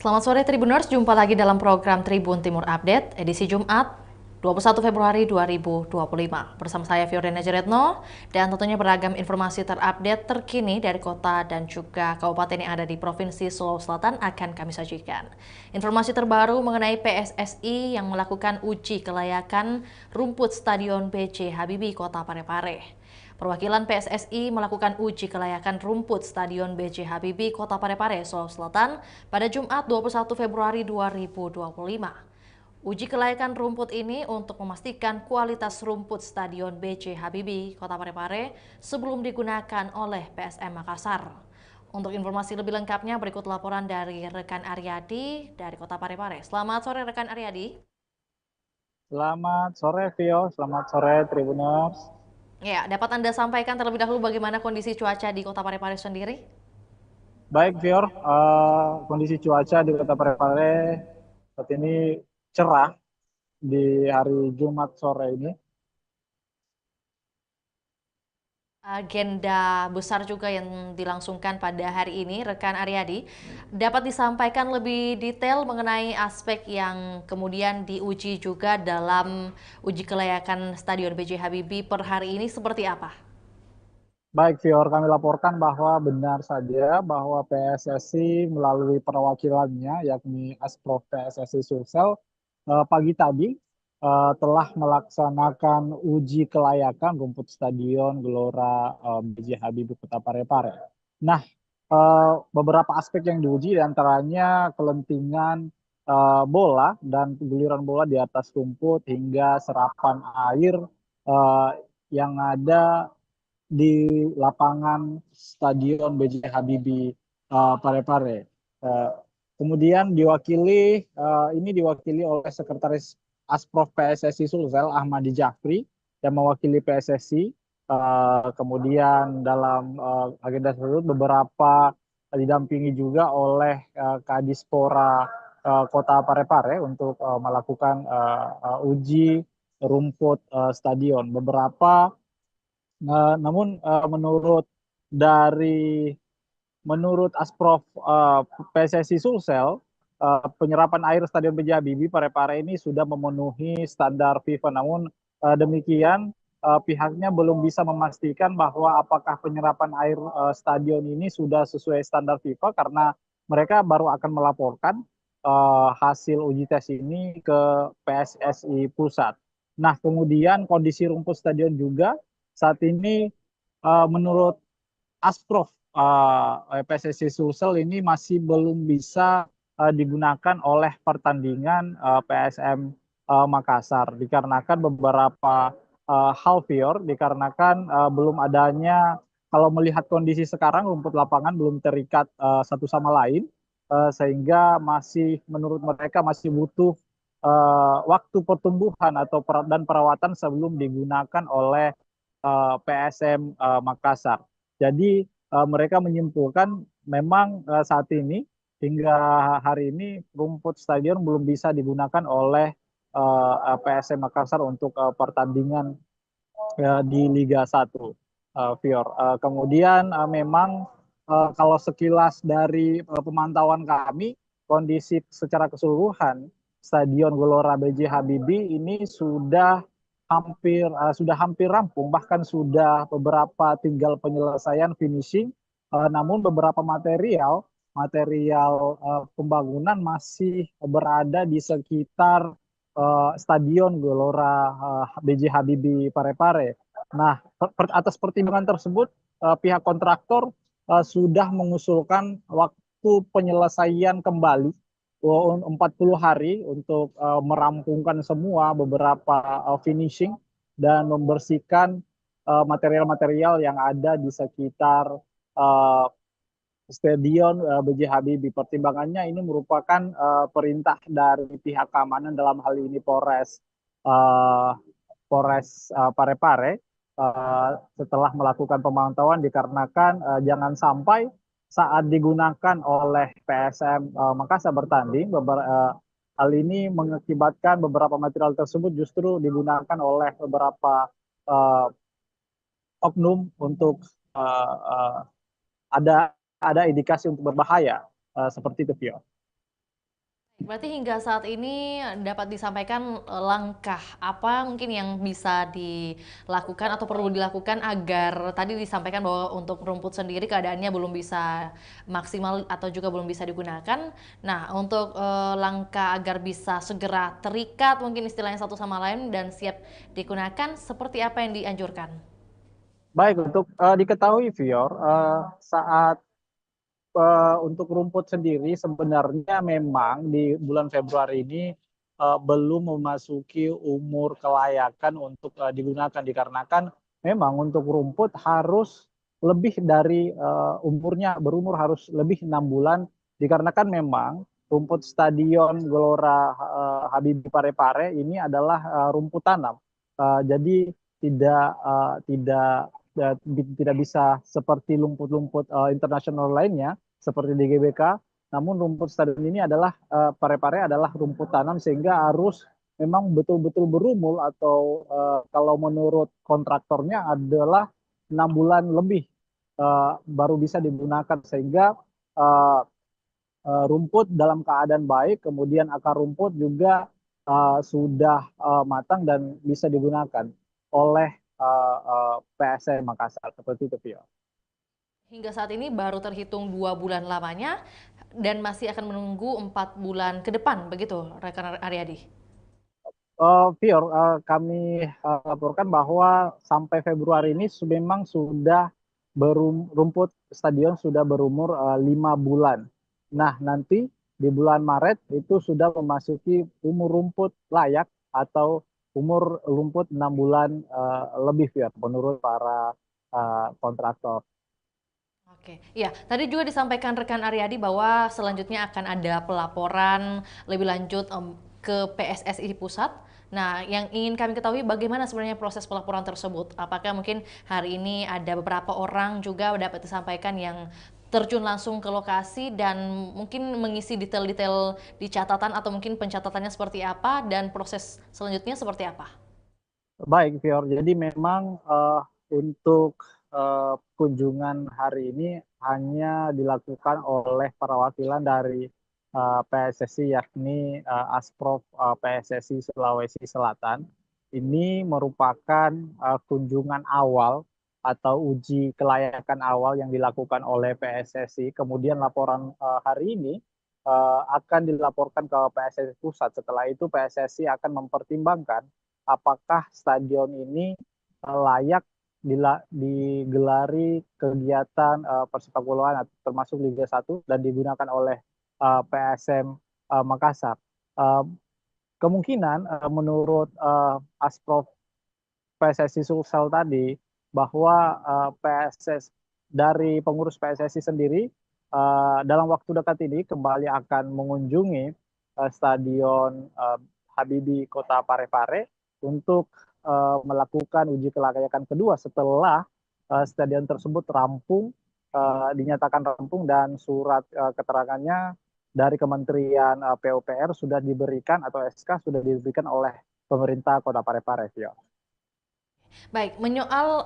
Selamat sore Tribuners, jumpa lagi dalam program Tribun Timur Update, edisi Jumat 21 Februari 2025. Bersama saya Fiordina Jeretno, dan tentunya beragam informasi terupdate terkini dari kota dan juga kabupaten yang ada di Provinsi Sulawesi Selatan akan kami sajikan. Informasi terbaru mengenai PSSI yang melakukan uji kelayakan rumput Stadion B.J. Habibie, Kota Parepare. Perwakilan PSSI melakukan uji kelayakan rumput Stadion B.J. Habibie, Kota Parepare, Sulawesi Selatan pada Jumat 21 Februari 2025. Uji kelayakan rumput ini untuk memastikan kualitas rumput Stadion B.J. Habibie, Kota Parepare sebelum digunakan oleh PSM Makassar. Untuk informasi lebih lengkapnya berikut laporan dari rekan Aryadi dari Kota Parepare. Selamat sore rekan Aryadi. Selamat sore Vio, selamat sore Tribuners. Ya, dapat Anda sampaikan terlebih dahulu bagaimana kondisi cuaca di Kota Parepare sendiri? Baik Vio, kondisi cuaca di Kota Parepare saat ini cerah di hari Jumat sore ini. Agenda besar juga yang dilangsungkan pada hari ini, rekan Aryadi, dapat disampaikan lebih detail mengenai aspek yang kemudian diuji juga dalam uji kelayakan Stadion B.J. Habibie per hari ini seperti apa? Baik Vio, kami laporkan bahwa benar saja bahwa PSSI melalui perwakilannya yakni Asprof PSSI Sulsel pagi tadi telah melaksanakan uji kelayakan rumput Stadion Gelora B.J. Habibie Kota Parepare. Nah, beberapa aspek yang diuji diantaranya kelentingan bola dan giliran bola di atas rumput hingga serapan air eh, yang ada di lapangan Stadion B.J. Habibie Parepare. Eh, Kemudian ini diwakili oleh Sekretaris Asprof PSSI Sulsel Ahmadi Jafri yang mewakili PSSI. Kemudian dalam agenda tersebut beberapa didampingi juga oleh Kadispora Kota Parepare untuk melakukan uji rumput stadion. Namun dari menurut Asprof PSSI Sulsel, penyerapan air Stadion B.J. Habibie Parepare ini sudah memenuhi standar FIFA. Namun demikian pihaknya belum bisa memastikan bahwa apakah penyerapan air stadion ini sudah sesuai standar FIFA karena mereka baru akan melaporkan hasil uji tes ini ke PSSI Pusat. Nah, kemudian kondisi rumput stadion juga saat ini menurut Asprof PSSI Sulsel ini masih belum bisa digunakan oleh pertandingan PSM Makassar dikarenakan beberapa hal Fior, dikarenakan belum adanya, kalau melihat kondisi sekarang rumput lapangan belum terikat satu sama lain sehingga masih menurut mereka masih butuh waktu pertumbuhan dan perawatan sebelum digunakan oleh PSM Makassar. Jadi mereka menyimpulkan memang saat ini hingga hari ini rumput stadion belum bisa digunakan oleh PSM Makassar untuk pertandingan di Liga 1. Fior. Kemudian memang kalau sekilas dari pemantauan kami, kondisi secara keseluruhan Stadion Gelora B.J. Habibie ini sudah hampir rampung, bahkan sudah beberapa tinggal penyelesaian finishing. Namun beberapa material pembangunan masih berada di sekitar Stadion Gelora B.J. Habibie Parepare. Nah, atas pertimbangan tersebut, pihak kontraktor sudah mengusulkan waktu penyelesaian kembali 40 hari untuk merampungkan semua beberapa finishing dan membersihkan material-material yang ada di sekitar uh, Stadion B.J. Habibie. Pertimbangannya ini merupakan perintah dari pihak keamanan dalam hal ini uh, Parepare setelah melakukan pemantauan dikarenakan jangan sampai saat digunakan oleh PSM Makassar bertanding hal ini mengakibatkan beberapa material tersebut justru digunakan oleh beberapa uh, oknum untuk uh, uh, ada indikasi untuk berbahaya seperti itu, Vio. Berarti hingga saat ini dapat disampaikan langkah apa mungkin yang bisa dilakukan atau perlu dilakukan agar tadi disampaikan bahwa untuk rumput sendiri keadaannya belum bisa maksimal atau juga belum bisa digunakan. Nah, untuk langkah agar bisa segera terikat mungkin istilahnya satu sama lain dan siap digunakan seperti apa yang dianjurkan? Baik, untuk diketahui Vior, saat untuk rumput sendiri sebenarnya memang di bulan Februari ini belum memasuki umur kelayakan untuk digunakan dikarenakan memang untuk rumput harus lebih dari umurnya berumur harus lebih 6 bulan dikarenakan memang rumput Stadion Gelora Habibie Parepare ini adalah rumput tanam. Jadi tidak tidak bisa seperti rumput-rumput internasional lainnya seperti di GBK. Namun rumput stadion ini adalah pare-pare adalah rumput tanam sehingga harus memang betul-betul berumur atau kalau menurut kontraktornya adalah 6 bulan lebih baru bisa digunakan sehingga uh, rumput dalam keadaan baik, kemudian akar rumput juga sudah matang dan bisa digunakan oleh PSM Makassar seperti itu, Vio. Hingga saat ini baru terhitung 2 bulan lamanya dan masih akan menunggu 4 bulan ke depan, begitu rekan Aryadi? Pior, kami laporkan bahwa sampai Februari ini memang sudah rumput stadion sudah berumur 5 bulan. Nah, nanti di bulan Maret itu sudah memasuki umur rumput layak atau umur rumput 6 bulan lebih, Pior, menurut para kontraktor. Oke, ya tadi juga disampaikan rekan Aryadi bahwa selanjutnya akan ada pelaporan lebih lanjut ke PSSI pusat. Nah, yang ingin kami ketahui bagaimana sebenarnya proses pelaporan tersebut. Apakah mungkin hari ini ada beberapa orang juga dapat disampaikan yang terjun langsung ke lokasi dan mungkin mengisi detail-detail di catatan atau mungkin pencatatannya seperti apa dan proses selanjutnya seperti apa? Baik, Pior. Jadi memang untuk kunjungan hari ini hanya dilakukan oleh perwakilan dari PSSI yakni Asprof PSSI Sulawesi Selatan. Ini merupakan kunjungan awal atau uji kelayakan awal yang dilakukan oleh PSSI. Kemudian laporan hari ini akan dilaporkan ke PSSI Pusat. Setelah itu PSSI akan mempertimbangkan apakah stadion ini layak digelari kegiatan persepak bolaan termasuk Liga 1 dan digunakan oleh PSM Makassar. Uh, Kemungkinan menurut Asprof PSSI Sulsel tadi bahwa PSS dari pengurus PSSI sendiri dalam waktu dekat ini kembali akan mengunjungi Stadion Habibie Kota Parepare untuk melakukan uji kelayakan kedua setelah stadion tersebut rampung, dinyatakan rampung dan surat keterangannya dari Kementerian PUPR sudah diberikan atau SK sudah diberikan oleh pemerintah Kota Parepare. Baik, menyoal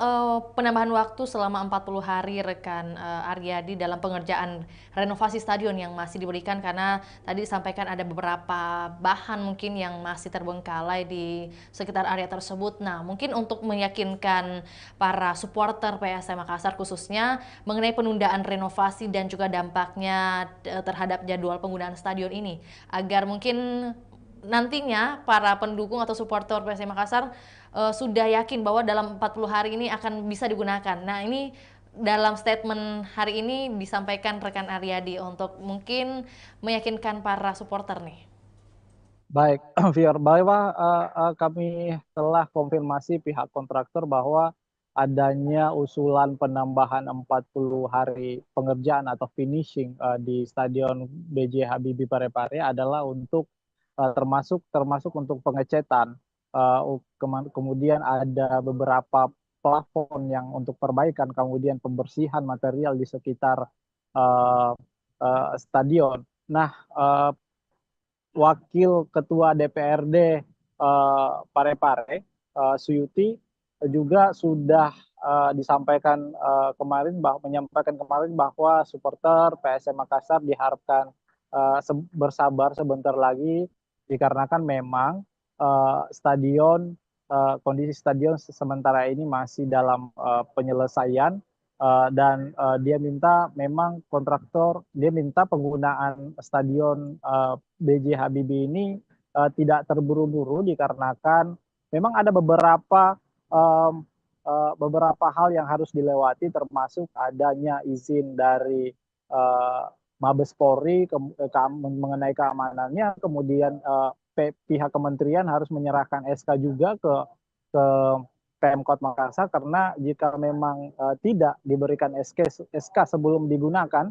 penambahan waktu selama 40 hari rekan Aryadi dalam pengerjaan renovasi stadion yang masih diberikan karena tadi disampaikan ada beberapa bahan mungkin yang masih terbengkalai di sekitar area tersebut. Nah, mungkin untuk meyakinkan para supporter PSM Makassar khususnya mengenai penundaan renovasi dan juga dampaknya terhadap jadwal penggunaan stadion ini agar mungkin nantinya para pendukung atau supporter PSM Makassar sudah yakin bahwa dalam 40 hari ini akan bisa digunakan. Nah, ini dalam statement hari ini disampaikan rekan Aryadi untuk mungkin meyakinkan para supporter nih. Baik, Fior, bahwa kami telah konfirmasi pihak kontraktor bahwa adanya usulan penambahan 40 hari pengerjaan atau finishing di Stadion BJ Habibie Parepare adalah untuk termasuk untuk pengecetan. Kemudian ada beberapa plafon yang untuk perbaikan, kemudian pembersihan material di sekitar uh, stadion. Nah, Wakil Ketua DPRD Parepare, Suyuti, juga sudah menyampaikan kemarin bahwa supporter PSM Makassar diharapkan bersabar sebentar lagi dikarenakan memang kondisi stadion sementara ini masih dalam penyelesaian dan dia minta penggunaan stadion B.J. Habibie ini tidak terburu-buru dikarenakan memang ada beberapa hal yang harus dilewati termasuk adanya izin dari Mabes Polri mengenai keamanannya, kemudian pihak kementerian harus menyerahkan SK juga ke Pemkot Makassar karena jika memang tidak diberikan SK sebelum digunakan,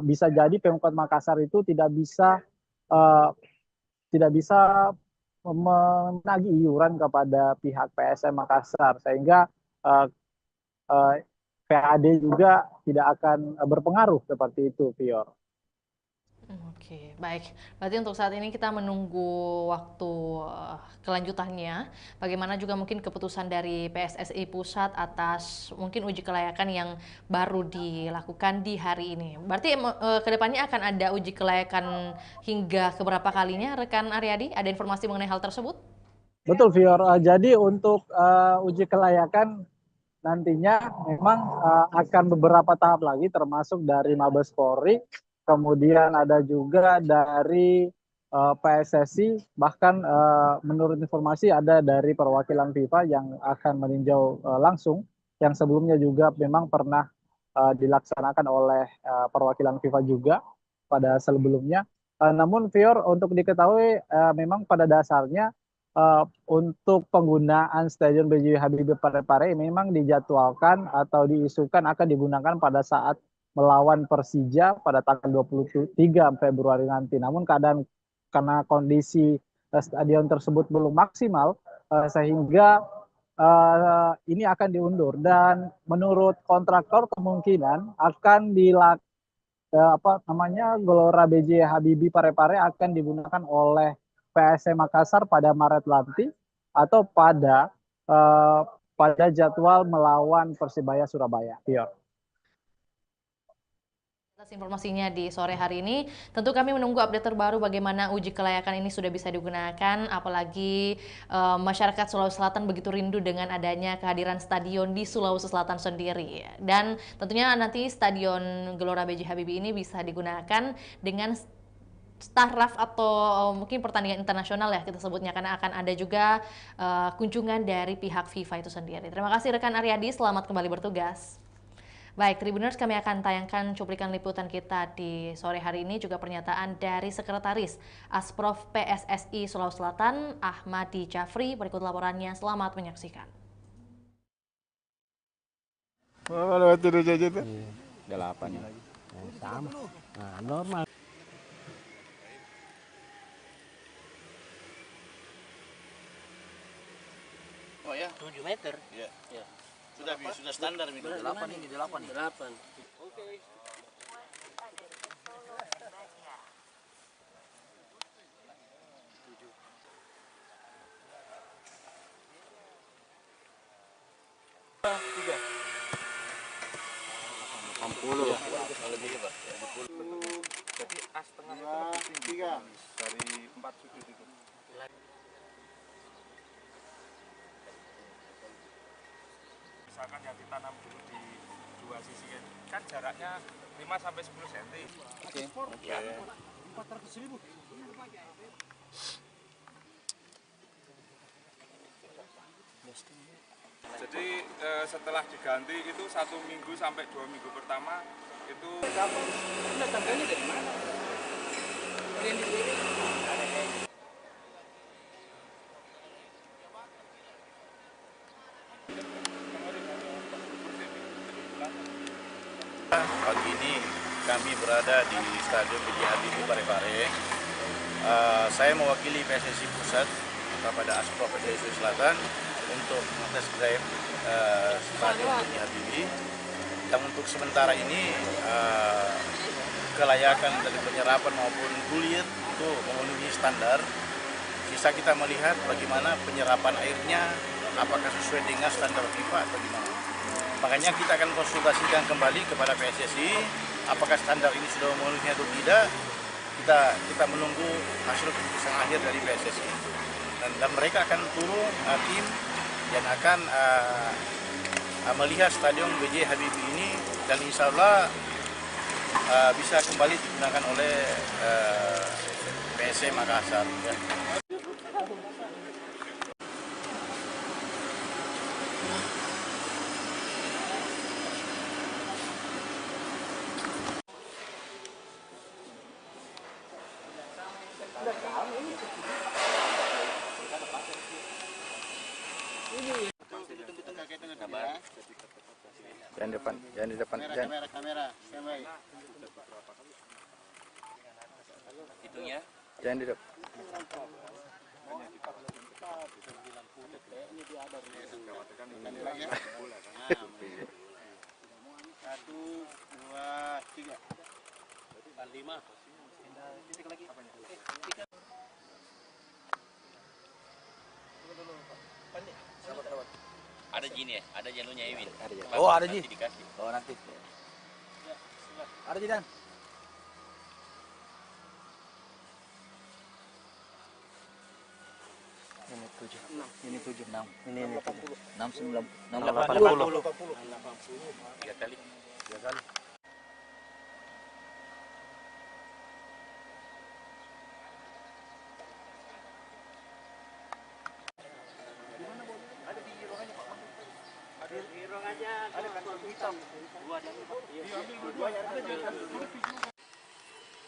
bisa jadi Pemkot Makassar itu uh, tidak bisa menagih iuran kepada pihak PSM Makassar sehingga uh, uh, PAD juga tidak akan berpengaruh seperti itu, Pior. Oke, baik. Berarti untuk saat ini kita menunggu waktu kelanjutannya. Bagaimana juga mungkin keputusan dari PSSI Pusat atas mungkin uji kelayakan yang baru dilakukan di hari ini. Berarti kedepannya akan ada uji kelayakan hingga keberapa kalinya, rekan Aryadi? Ada informasi mengenai hal tersebut? Betul, Fior. Jadi untuk uji kelayakan nantinya memang akan beberapa tahap lagi termasuk dari Mabes Polri, kemudian ada juga dari PSSI, bahkan menurut informasi ada dari perwakilan FIFA yang akan meninjau langsung, yang sebelumnya juga memang pernah dilaksanakan oleh perwakilan FIFA juga pada sebelumnya. Namun Fior, untuk diketahui memang pada dasarnya untuk penggunaan Stadion B.J. Habibie Parepare memang dijadwalkan atau diisukan akan digunakan pada saat melawan Persija pada tanggal 23 Februari nanti. Namun karena kondisi stadion tersebut belum maksimal sehingga ini akan diundur dan menurut kontraktor kemungkinan akan Gelora B.J. Habibie Parepare akan digunakan oleh PSM Makassar pada Maret nanti atau pada jadwal melawan Persibaya Surabaya. Pior. Atas informasinya di sore hari ini, tentu kami menunggu update terbaru bagaimana uji kelayakan ini sudah bisa digunakan, apalagi masyarakat Sulawesi Selatan begitu rindu dengan adanya kehadiran stadion di Sulawesi Selatan sendiri. Dan tentunya nanti Stadion Gelora B.J. Habibie ini bisa digunakan dengan staraf atau mungkin pertandingan internasional ya kita sebutnya, karena akan ada juga kunjungan dari pihak FIFA itu sendiri. Terima kasih rekan Aryadi, selamat kembali bertugas. Baik, Tribuners, kami akan tayangkan cuplikan liputan kita di sore hari ini, juga pernyataan dari Sekretaris Asprof PSSI Sulawesi Selatan, Ahmadi Jafri. Berikut laporannya, selamat menyaksikan. Lewat tidur aja tuh. 8 ya. Sama. Nah, normal. Oh ya, 7 meter. ya. Ya. Sudah standar ini. 8 ini, 8 nih. 8. Oke. Jadi as tengah itu lebih tinggi dari 4 sudut itu. Misalkan yang ditanam dulu di dua sisi kan jaraknya 5 sampai 10 cm. Oke. 400.000. Jadi setelah diganti itu 1 minggu sampai 2 minggu pertama itu Tangganya dari mana? Kalian di sini? pagi ini kami berada di Stadion B.J. Habibie Parepare. Saya mewakili PSSI Pusat kepada Asprof PSSI Sulawesi Selatan untuk test drive Stadion B.J. Habibie. Dan untuk sementara ini kelayakan dari penyerapan maupun kulit itu memenuhi standar. Sisa kita melihat bagaimana penyerapan airnya, apakah sesuai dengan standar FIFA atau gimana. Makanya kita akan konsultasikan kembali kepada PSSI apakah standar ini sudah memenuhi atau tidak. kita menunggu hasil keputusan akhir dari PSSI dan mereka akan turun tim yang akan melihat stadion B.J. Habibie ini dan insya Allah bisa kembali digunakan oleh PSM Makassar. Ya. Jangan di depan. Kamera. Hitungnya. Jangan di depan. Satu, dua, tiga. 5. Titik lagi. Ada gini ya, ada jalurnya Ewin. Oh, ada Ji. Dikasih. Oh, nanti. Ada Ji, Dan. Ini 7. Ini 7. 6. Ini 7. 6 9 80. 3 kali. 3 kali.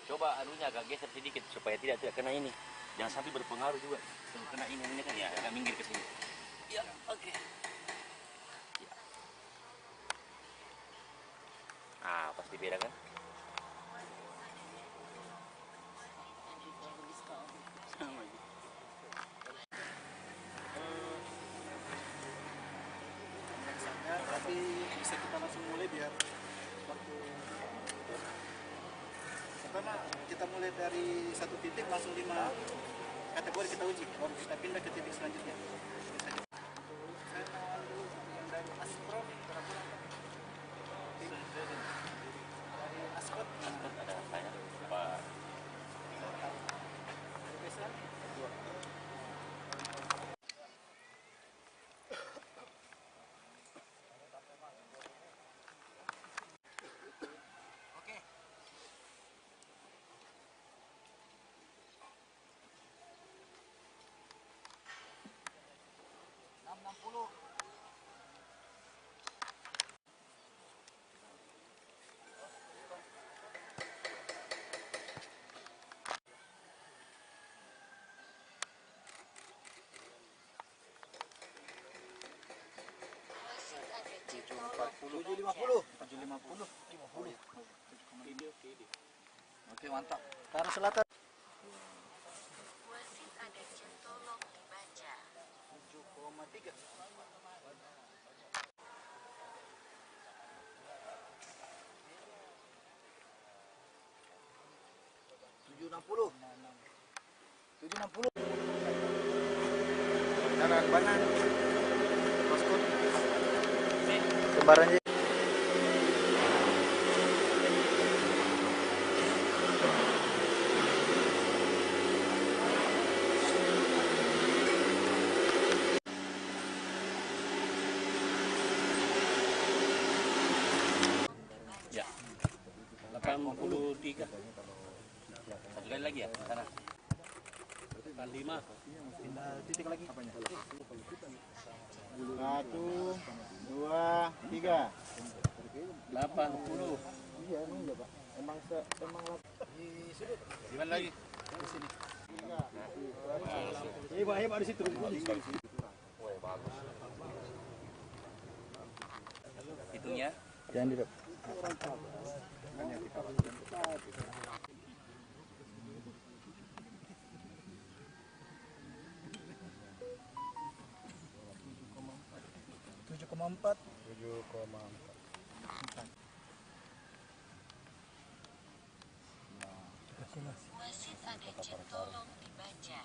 Coba anunya agak geser sedikit supaya tidak kena ini. Jangan sampai berpengaruh juga. Kalau kena ini kan ya agak minggir ke sini. Ya, oke. Ya. Pasti beda kan? Sama aja. Tapi bisa kita langsung mulai biar waktu pertama kita mulai dari satu titik langsung 5 kategori kita uji, baru kita pindah ke titik selanjutnya. Saya mau dulu yang dari Asprov dari Asprov Ada saya Pak. Besar 2. Oke, mantap. Ke arah selatan. Wasit ada centolong dibaca. 7,3. 760. 760. Kanan banan. Poskut. Lembaran. Ya. 83. Satu kali lagi ya, sana. 5. Titik lagi. 1, 2, 3. 80. Iya, emang iya, Pak. Emang di sudut. Di mana lagi? Di sini. Hebat di situ. Hitungnya. Jangan di depan. Tujuh koma empat. Wasit ada centolong dibaca.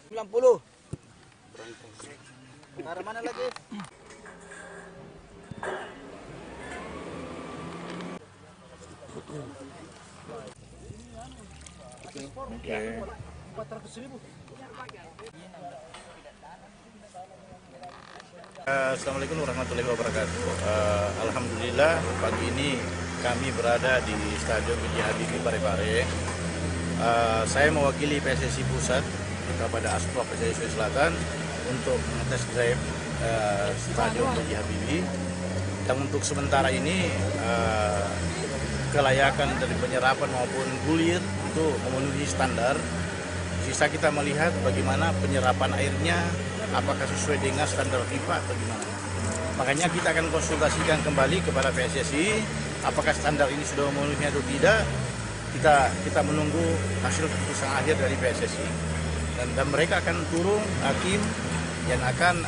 90. Ke arah mana lagi? Assalamualaikum warahmatullahi wabarakatuh. Alhamdulillah pagi ini kami berada di Stadion B.J. Habibie Parepare. Saya mewakili PSSI Pusat kepada Asprov PSSI Sulawesi Selatan untuk tes drive Stadion B.J. Habibie. Dan untuk sementara ini kelayakan dari penyerapan maupun gulir itu memenuhi standar. Sisa kita melihat bagaimana penyerapan airnya, apakah sesuai dengan standar FIFA atau gimana. Makanya kita akan konsultasikan kembali kepada PSSI, apakah standar ini sudah memenuhi atau tidak. Kita menunggu hasil keputusan akhir dari PSSI. Dan mereka akan turun hakim yang akan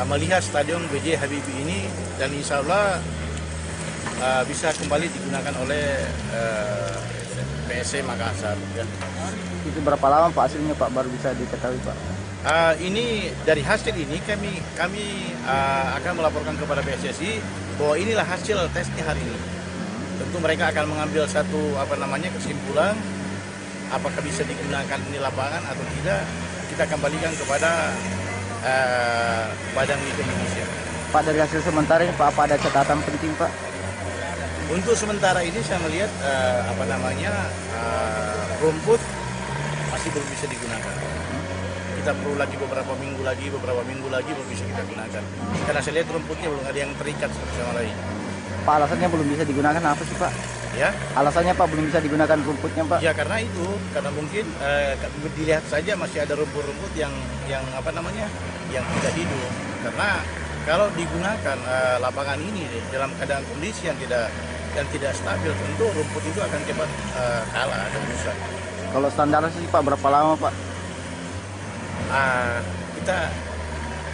melihat Stadion B.J. Habibie ini, dan insya Allah bisa kembali digunakan oleh PSC Makassar. Ya. Itu berapa lama Pak hasilnya Pak baru bisa diketahui Pak? Ini dari hasil ini kami akan melaporkan kepada PSSI bahwa inilah hasil tesnya hari ini. Tentu mereka akan mengambil satu kesimpulan apakah bisa digunakan di lapangan atau tidak. Kita kembalikan kepada Badan Liga Indonesia. Pak, dari hasil sementara ini Pak, apa ada catatan penting Pak? Untuk sementara ini saya melihat rumput masih belum bisa digunakan. Kita perlu lagi beberapa minggu lagi baru bisa kita gunakan. Karena saya lihat rumputnya belum ada yang terikat satu sama lain. Pak, alasannya belum bisa digunakan apa sih Pak? Ya? Alasannya Pak belum bisa digunakan rumputnya Pak? Ya karena mungkin dilihat saja masih ada rumput-rumput yang tidak hidup. Karena kalau digunakan lapangan ini dalam keadaan kondisi yang tidak stabil, tentu rumput itu akan cepat kalah dan rusak. Kalau standar sih Pak berapa lama Pak? Kita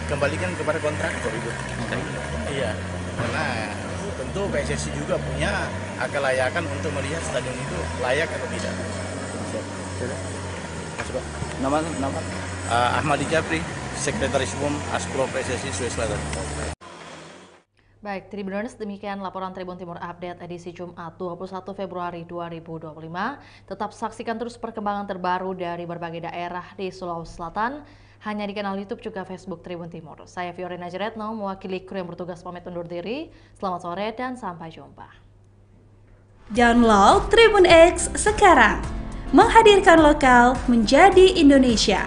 kembalikan kepada kontraktor itu. Iya, karena tentu PSSI juga punya kelayakan untuk melihat stadion itu layak atau tidak. Nama? Ahmadi Japri, Sekretaris Umum Asprov PSSI Sulawesi Selatan. Baik, Tribuners, demikian laporan Tribun Timur Update edisi Jumat 21 Februari 2025. Tetap saksikan terus perkembangan terbaru dari berbagai daerah di Sulawesi Selatan, hanya di kanal YouTube juga Facebook Tribun Timur. Saya Fiorina Jeretno, mewakili kru yang bertugas pamit undur diri. Selamat sore dan sampai jumpa. Download Tribun X sekarang, menghadirkan lokal menjadi Indonesia.